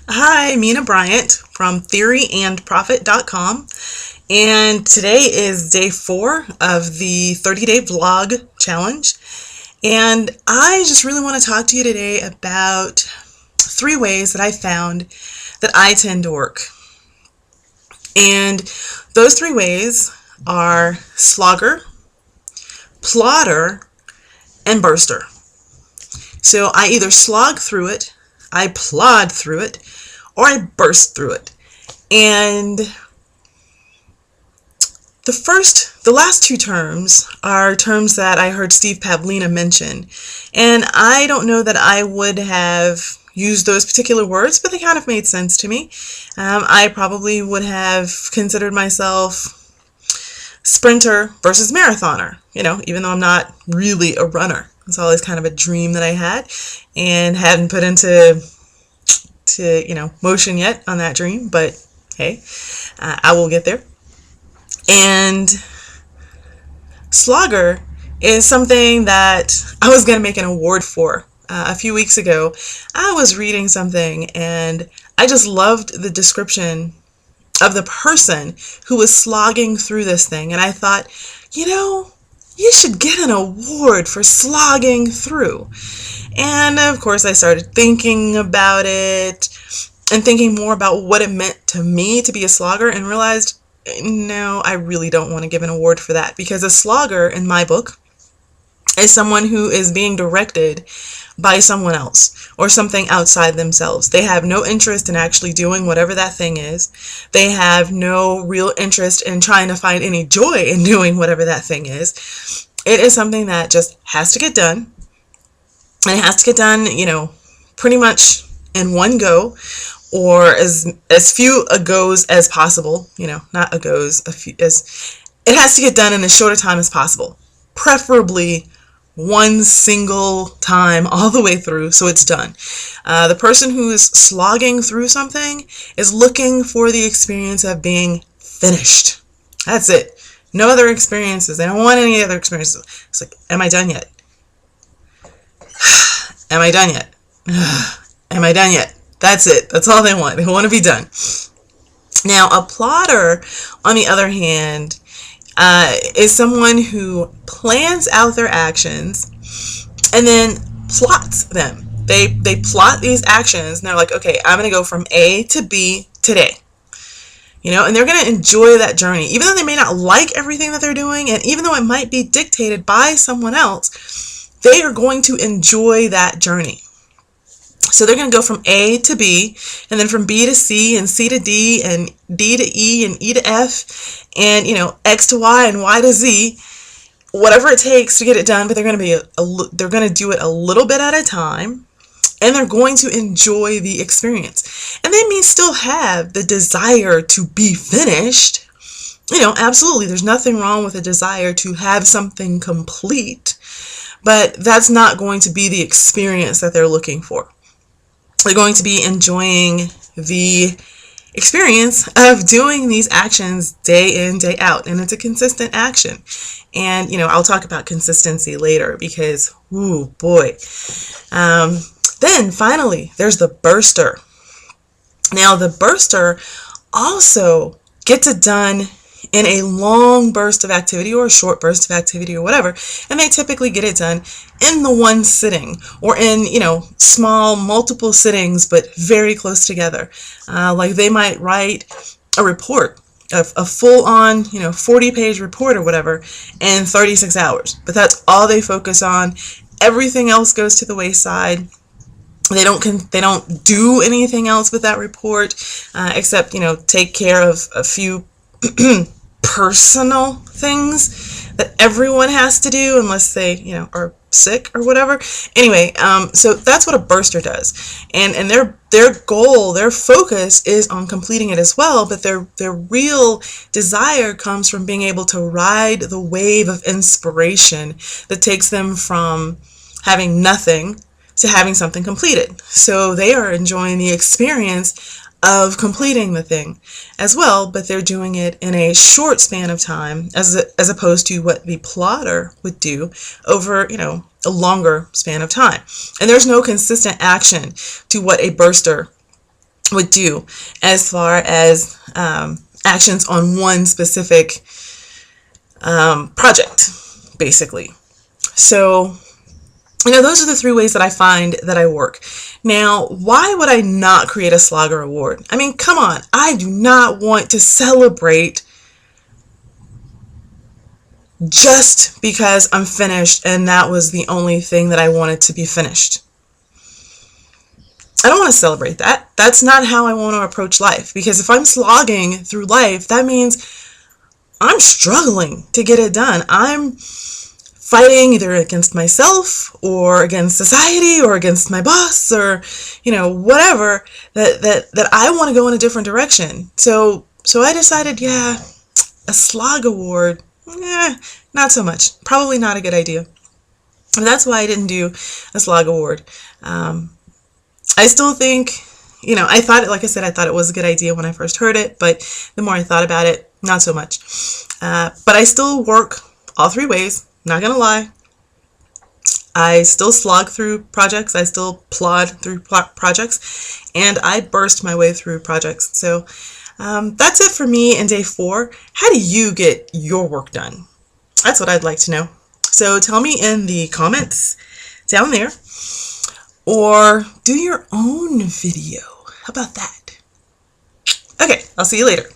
Hi, Mina Bryant from theoryandprofit.com. And today is day 4 of the 30-day vlog challenge. And I just really want to talk to you today about 3 ways that I found that I tend to work. And those 3 ways are slogger, plodder, and burster. So I either slog through it, I plod through it, or I burst through it. And the last 2 terms are terms that I heard Steve Pavlina mention. And I don't know that I would have used those particular words, but they kind of made sense to me. I probably would have considered myself sprinter versus marathoner, even though I'm not really a runner. It's always kind of a dream that I had and hadn't put into motion yet on that dream, but hey, I will get there. And slogger is something that I was going to make an award for. A few weeks ago, I was reading something and I just loved the description of the person who was slogging through this thing. And I thought, you should get an award for slogging through. And of course, I started thinking about it and thinking more about what it meant to me to be a slogger and realized, no, I really don't want to give an award for that, because a slogger in my book is someone who is being directed by someone else or something outside themselves. They have no interest in actually doing whatever that thing is. They have no real interest in trying to find any joy in doing whatever that thing is. It is something that just has to get done. And it has to get done, pretty much in one go, or as few a goes as possible. Not a goes, it has to get done in as short a time as possible. Preferably one single time all the way through, so it's done. The person who is slogging through something is looking for the experience of being finished. That's it. No other experiences. They don't want any other experiences. It's like, am I done yet? Am I done yet? Am I done yet? That's it. That's all they want. They want to be done. Now, a plodder, on the other hand, is someone who plans out their actions and then plots them. They plot these actions and they're like, okay, I'm going to go from A to B today. And they're going to enjoy that journey, even though they may not like everything that they're doing, and even though it might be dictated by someone else, they are going to enjoy that journey. So they're going to go from A to B, and then from B to C, and C to D, and D to E, and E to F, and X to Y, and Y to Z, whatever it takes to get it done. But they're going to do it a little bit at a time, and they're going to enjoy the experience. And they may still have the desire to be finished. Absolutely, there's nothing wrong with a desire to have something complete, but that's not going to be the experience that they're looking for. They're going to be enjoying the experience of doing these actions day in, day out. And it's a consistent action. And, I'll talk about consistency later because, ooh, boy. Then finally, there's the burster. Now, the burster also gets it done in a long burst of activity or a short burst of activity or whatever, and they typically get it done in the one sitting or in, small multiple sittings but very close together. Like they might write a report, a full-on, 40-page report or whatever in 36 hours, but that's all they focus on. Everything else goes to the wayside. They don't do anything else with that report except, take care of a few personal things that everyone has to do unless they, are sick or whatever. Anyway, so that's what a burster does. And their goal, their focus is on completing it as well, but their real desire comes from being able to ride the wave of inspiration that takes them from having nothing to having something completed. So they are enjoying the experience of completing the thing as well, but they're doing it in a short span of time as opposed to what the plodder would do over, a longer span of time. And there's no consistent action to what a burster would do as far as actions on one specific project, basically. So, those are the 3 ways that I find that I work. Now, why would I not create a Slogger award? I mean, come on. I do not want to celebrate just because I'm finished and that was the only thing that I wanted to be finished. I don't want to celebrate that. That's not how I want to approach life, because if I'm slogging through life, that means I'm struggling to get it done. I'm fighting either against myself or against society or against my boss or, whatever, that I want to go in a different direction. So I decided, a slog award, not so much. Probably not a good idea. And that's why I didn't do a slog award. I still think, I thought, like I said, I thought it was a good idea when I first heard it, but the more I thought about it, not so much. But I still work all 3 ways, not gonna lie. I still slog through projects, I still plod through projects, and I burst my way through projects. So that's it for me in day 4. How do you get your work done? That's what I'd like to know. So tell me in the comments down there, or do your own video. How about that? Okay, I'll see you later.